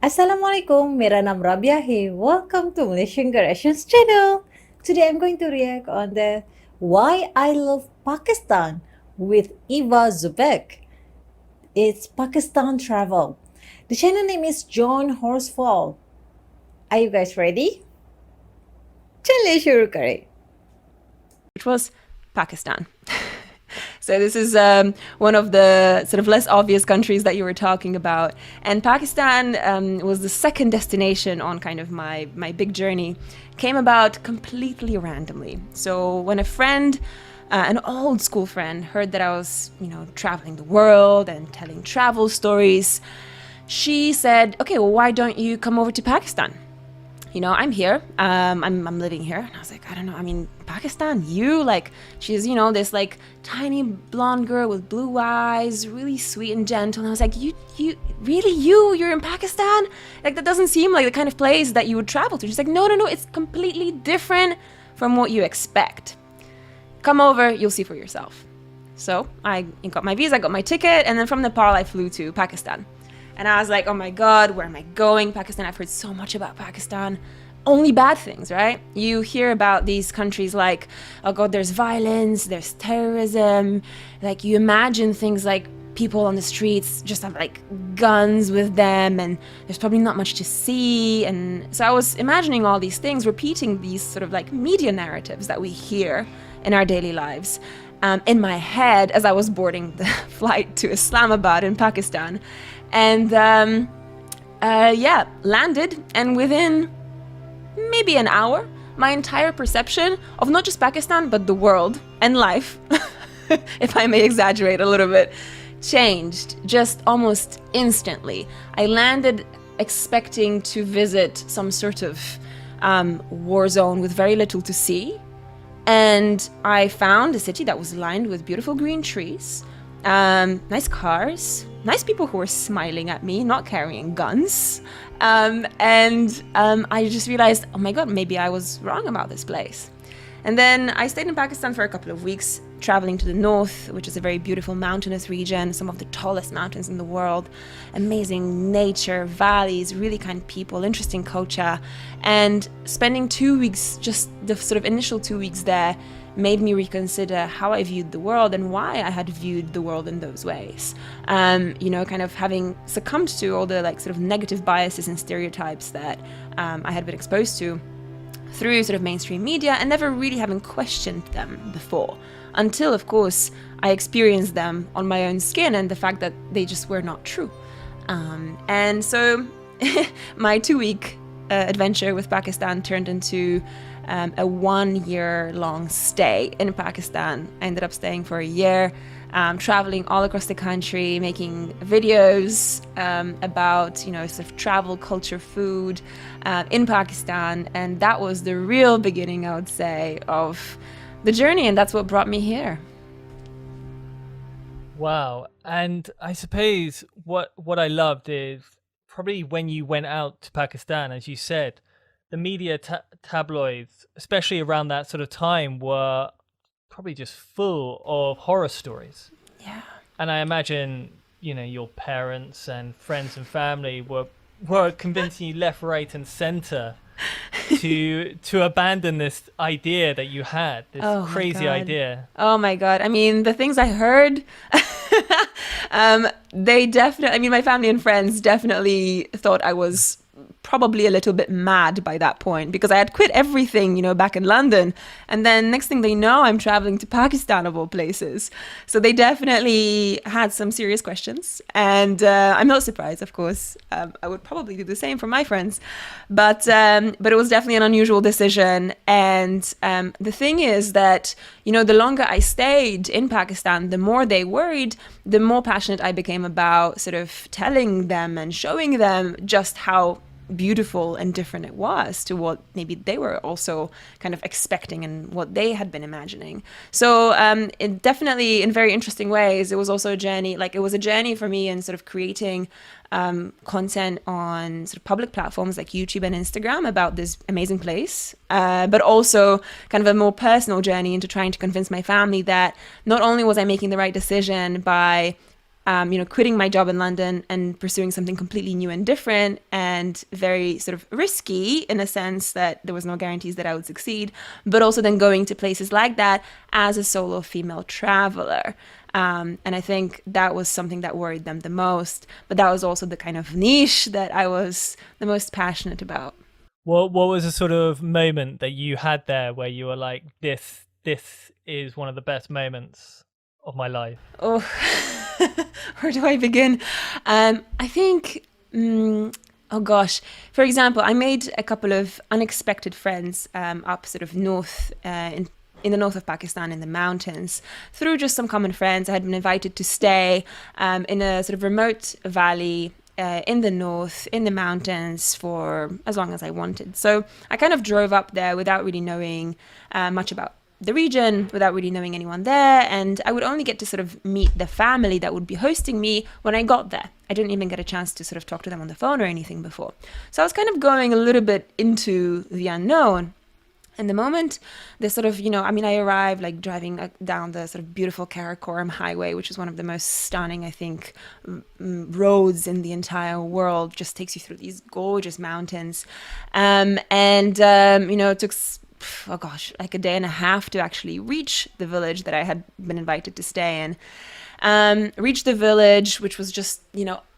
Assalamualaikum, मेरा नाम Rabia है. Welcome to Malaysian Girl Reactions channel. Today I'm going to react on the Why I Love Pakistan with Eva Zubek. It's Pakistan travel. The channel name is John Horsfall. Are you guys ready? चलिए शुरू करें. Which was Pakistan. So this is one of the sort of less obvious countries that you were talking about. And Pakistan was the second destination on kind of my big journey. Came about completely randomly. So when a friend, an old school friend, heard that I was, traveling the world and telling travel stories, she said, okay, well, why don't you come over to Pakistan? I'm here, I'm living here. And I was like, I don't know, I mean, Pakistan, she's, this like tiny blonde girl with blue eyes, really sweet and gentle. And I was like, you're in Pakistan? Like, that doesn't seem like the kind of place that you would travel to. She's like, no, it's completely different from what you expect. Come over, you'll see for yourself. So I got my visa, got my ticket, and then from Nepal, I flew to Pakistan. And I was like, oh my God, where am I going? Pakistan, I've heard so much about Pakistan. Only bad things, right? You hear about these countries like, oh God, there's violence, there's terrorism. Like, you imagine things like people on the streets just have like guns with them, and there's probably not much to see. And so I was imagining all these things, repeating these sort of like media narratives that we hear in our daily lives. In my head as I was boarding the flight to Islamabad in Pakistan. And landed, and within maybe an hour, my entire perception of not just Pakistan, but the world and life, if I may exaggerate a little bit, changed just almost instantly. I landed expecting to visit some sort of war zone with very little to see. And I found a city that was lined with beautiful green trees, nice cars, nice people who were smiling at me, not carrying guns. I just realized, oh my God, maybe I was wrong about this place. And then I stayed in Pakistan for a couple of weeks, traveling to the north, which is a very beautiful mountainous region, some of the tallest mountains in the world, amazing nature, valleys, really kind people, interesting culture. And spending 2 weeks, just the sort of initial 2 weeks there, made me reconsider how I viewed the world and why I had viewed the world in those ways. Kind of having succumbed to all the like sort of negative biases and stereotypes that I had been exposed to through sort of mainstream media, and never really having questioned them before, until of course I experienced them on my own skin and the fact that they just were not true. And so my 2-week adventure with Pakistan turned into a 1-year-long stay in Pakistan. I ended up staying for a year, traveling all across the country, making videos about, sort of travel, culture, food in Pakistan. And that was the real beginning, I would say, of the journey. And that's what brought me here. Wow. And I suppose what I loved is probably when you went out to Pakistan, as you said, the media tabloids, especially around that sort of time, were probably just full of horror stories. Yeah. And I imagine, your parents and friends and family were convincing you left, right, and center to abandon this idea that you had, this crazy idea. Oh my God. I mean, the things I heard, my family and friends definitely thought I was probably a little bit mad by that point, because I had quit everything, back in London. And then next thing they know, I'm traveling to Pakistan of all places. So they definitely had some serious questions. And I'm not surprised, of course. I would probably do the same for my friends. But it was definitely an unusual decision. And the thing is that, the longer I stayed in Pakistan, the more they worried, the more passionate I became about sort of telling them and showing them just how beautiful and different it was to what maybe they were also kind of expecting and what they had been imagining. So it definitely, in very interesting ways, it was also a journey. Like, it was a journey for me in sort of creating content on sort of public platforms like YouTube and Instagram about this amazing place, but also kind of a more personal journey into trying to convince my family that not only was I making the right decision by quitting my job in London and pursuing something completely new and different, and very sort of risky in a sense that there was no guarantees that I would succeed, but also then going to places like that as a solo female traveler. And I think that was something that worried them the most, but that was also the kind of niche that I was the most passionate about. What was a sort of moment that you had there where you were like, this is one of the best moments of my life? Oh, where do I begin? I think, oh gosh, for example, I made a couple of unexpected friends up sort of north in the north of Pakistan in the mountains through just some common friends. I had been invited to stay in a sort of remote valley in the north, in the mountains for as long as I wanted. So I kind of drove up there without really knowing much about the region, without really knowing anyone there, and I would only get to sort of meet the family that would be hosting me when I got there. I didn't even get a chance to sort of talk to them on the phone or anything before. So I was kind of going a little bit into the unknown. And the moment the sort of, I arrived like driving down the sort of beautiful Karakoram highway, which is one of the most stunning, I think, roads in the entire world, just takes you through these gorgeous mountains. It took, oh gosh, like a day and a half to actually reach the village that I had been invited to stay in. Reached the village, which was just,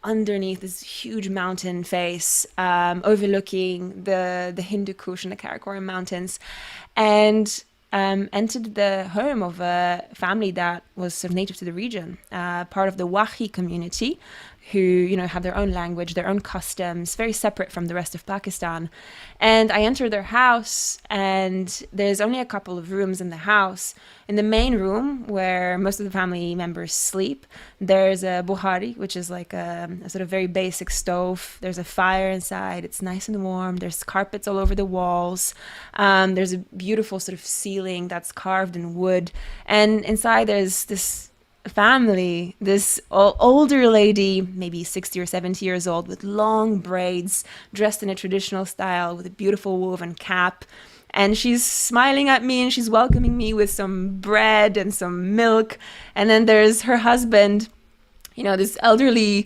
underneath this huge mountain face, overlooking the Hindu Kush and the Karakoram mountains, and entered the home of a family that was sort of native to the region, part of the Wahi community, who, have their own language, their own customs, very separate from the rest of Pakistan. And I entered their house, and there's only a couple of rooms in the house. In the main room, where most of the family members sleep, there's a buhari, which is like a sort of very basic stove. There's a fire inside. It's nice and warm. There's carpets all over the walls. There's a beautiful sort of ceiling that's carved in wood. And inside there's this family, this older lady, maybe 60 or 70 years old, with long braids, dressed in a traditional style with a beautiful woven cap. And she's smiling at me and she's welcoming me with some bread and some milk. And then there's her husband, this elderly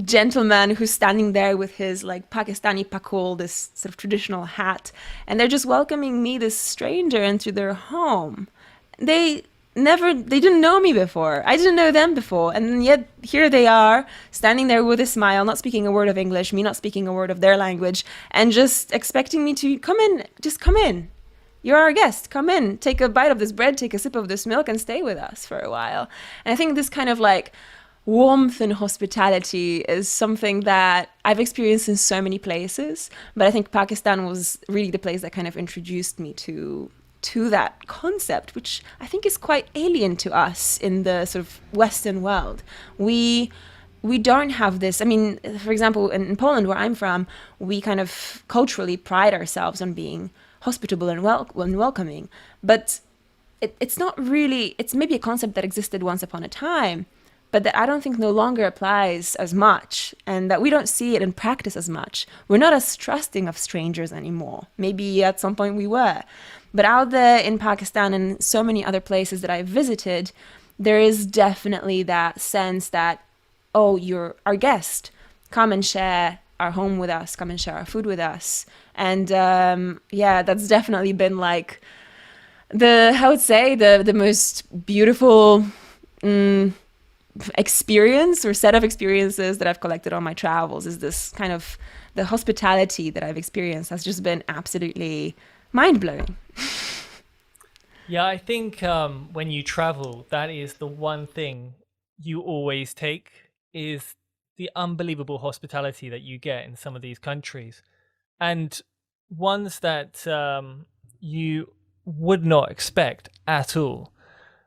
gentleman who's standing there with his like Pakistani pakul, this sort of traditional hat. And they're just welcoming me, this stranger, into their home. They didn't know me before. I didn't know them before. And yet here they are, standing there with a smile, not speaking a word of English, me not speaking a word of their language, and just expecting me to come in, just come in. You're our guest, come in, take a bite of this bread, take a sip of this milk, and stay with us for a while. And I think this kind of like warmth and hospitality is something that I've experienced in so many places, but I think Pakistan was really the place that kind of introduced me to that concept, which I think is quite alien to us in the sort of Western world. We don't have this. I mean, for example, in Poland, where I'm from, we kind of culturally pride ourselves on being hospitable and welcoming. But it's not really, it's maybe a concept that existed once upon a time, but that I don't think no longer applies as much, and that we don't see it in practice as much. We're not as trusting of strangers anymore. Maybe at some point we were. But out there in Pakistan and so many other places that I've visited, there is definitely that sense that, oh, you're our guest. Come and share our home with us. Come and share our food with us. And that's definitely been like the most beautiful experience or set of experiences that I've collected on my travels. Is this kind of the hospitality that I've experienced has just been absolutely mind-blowing. Yeah, I think when you travel, that is the one thing you always take, is the unbelievable hospitality that you get in some of these countries, and ones that you would not expect at all.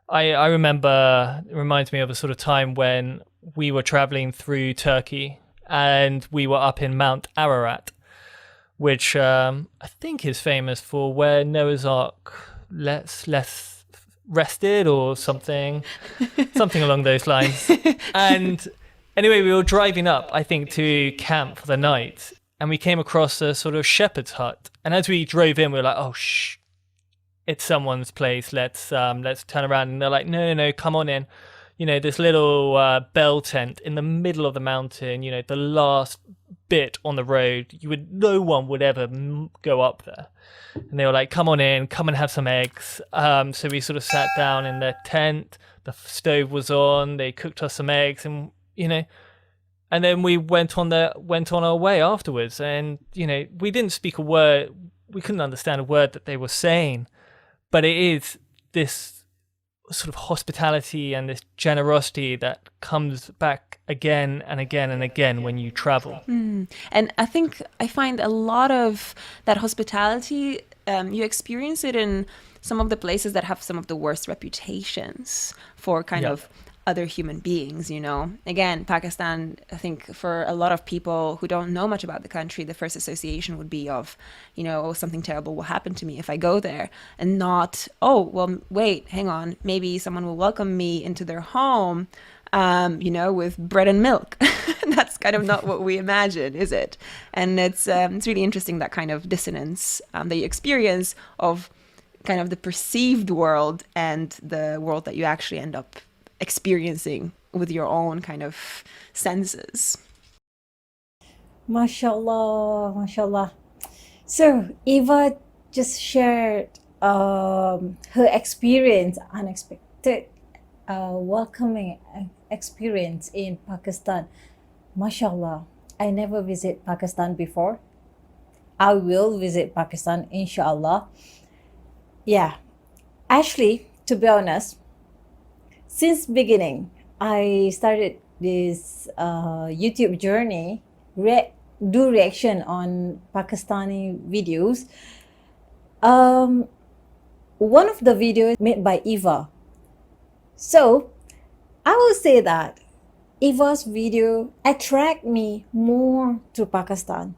I remember, it reminds me of a sort of time when we were traveling through Turkey and we were up in Mount Ararat, which I think is famous for where Noah's Ark less rested or something along those lines. And anyway, we were driving up, I think, to camp for the night, and we came across a sort of shepherd's hut. And as we drove in, we were like, oh, shh, it's someone's place. Let's turn around. And they're like, no, come on in. This little bell tent in the middle of the mountain, the last bit on the road. No one would ever go up there. And they were like, come on in, come and have some eggs. So we sort of sat down in their tent. The stove was on. They cooked us some eggs, and and then we went on our way afterwards. And we didn't speak a word. We couldn't understand a word that they were saying, but it is this sort of hospitality and this generosity that comes back again and again and again when you travel. And I think I find a lot of that hospitality, you experience it in some of the places that have some of the worst reputations for kind of other human beings, Again, Pakistan, I think for a lot of people who don't know much about the country, the first association would be of, something terrible will happen to me if I go there, and not, oh, well, wait, hang on, maybe someone will welcome me into their home, with bread and milk. That's kind of not what we imagine, is it? And it's really interesting, that kind of dissonance that you experience of kind of the perceived world and the world that you actually end up experiencing with your own kind of senses. MashaAllah, MashaAllah. So Eva just shared her experience, unexpected, welcoming experience in Pakistan. MashaAllah. I never visit Pakistan before. I will visit Pakistan, inshallah. Yeah. Actually, to be honest, since beginning, I started this YouTube journey, do reaction on Pakistani videos. One of the videos made by Eva. So I will say that Eva's video attract me more to Pakistan.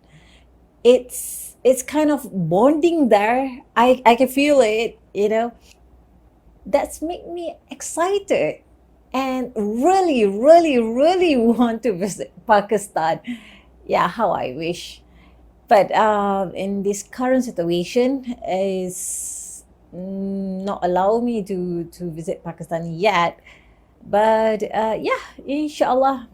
It's kind of bonding there. I can feel it, That's make me excited and really, really, really want to visit Pakistan. Yeah, how I wish. But in this current situation is not allow me to visit Pakistan yet. But inshallah,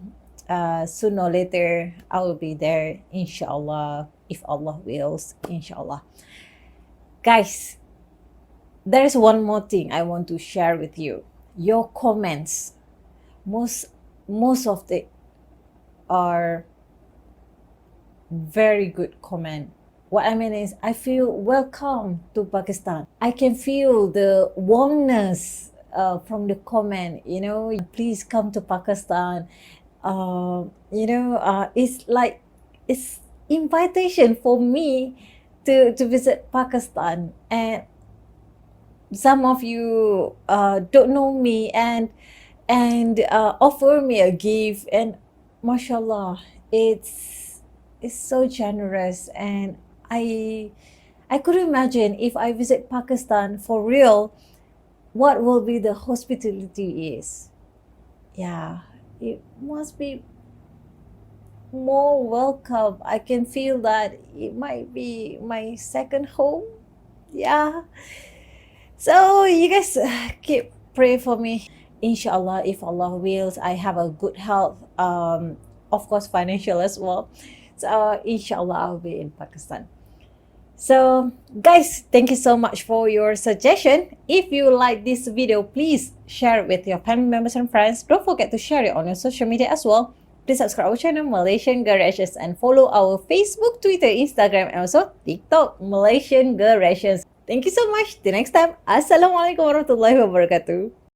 sooner or later I will be there, inshallah, if Allah wills, inshallah. Guys, there is one more thing I want to share with you. Your comments, most of it are very good comment. What I mean is, I feel welcome to Pakistan. I can feel the warmness from the comment. Please come to Pakistan. It's like it's invitation for me to visit Pakistan. And some of you don't know me and offer me a gift, and mashallah, it's so generous. And I could imagine if I visit Pakistan for real, what will be the hospitality is. Yeah, it must be more welcome. I can feel that it might be my second home. Yeah. So you guys keep pray for me. Inshallah, if Allah wills, I have a good health. Of course, financial as well. So inshallah, I'll be in Pakistan. So guys, thank you so much for your suggestion. If you like this video, please share it with your family members and friends. Don't forget to share it on your social media as well. Please subscribe our channel Malaysian Girl Reactions and follow our Facebook, Twitter, Instagram, and also TikTok Malaysian Girl Reactions. Thank you so much. Till next time. Assalamualaikum warahmatullahi wabarakatuh.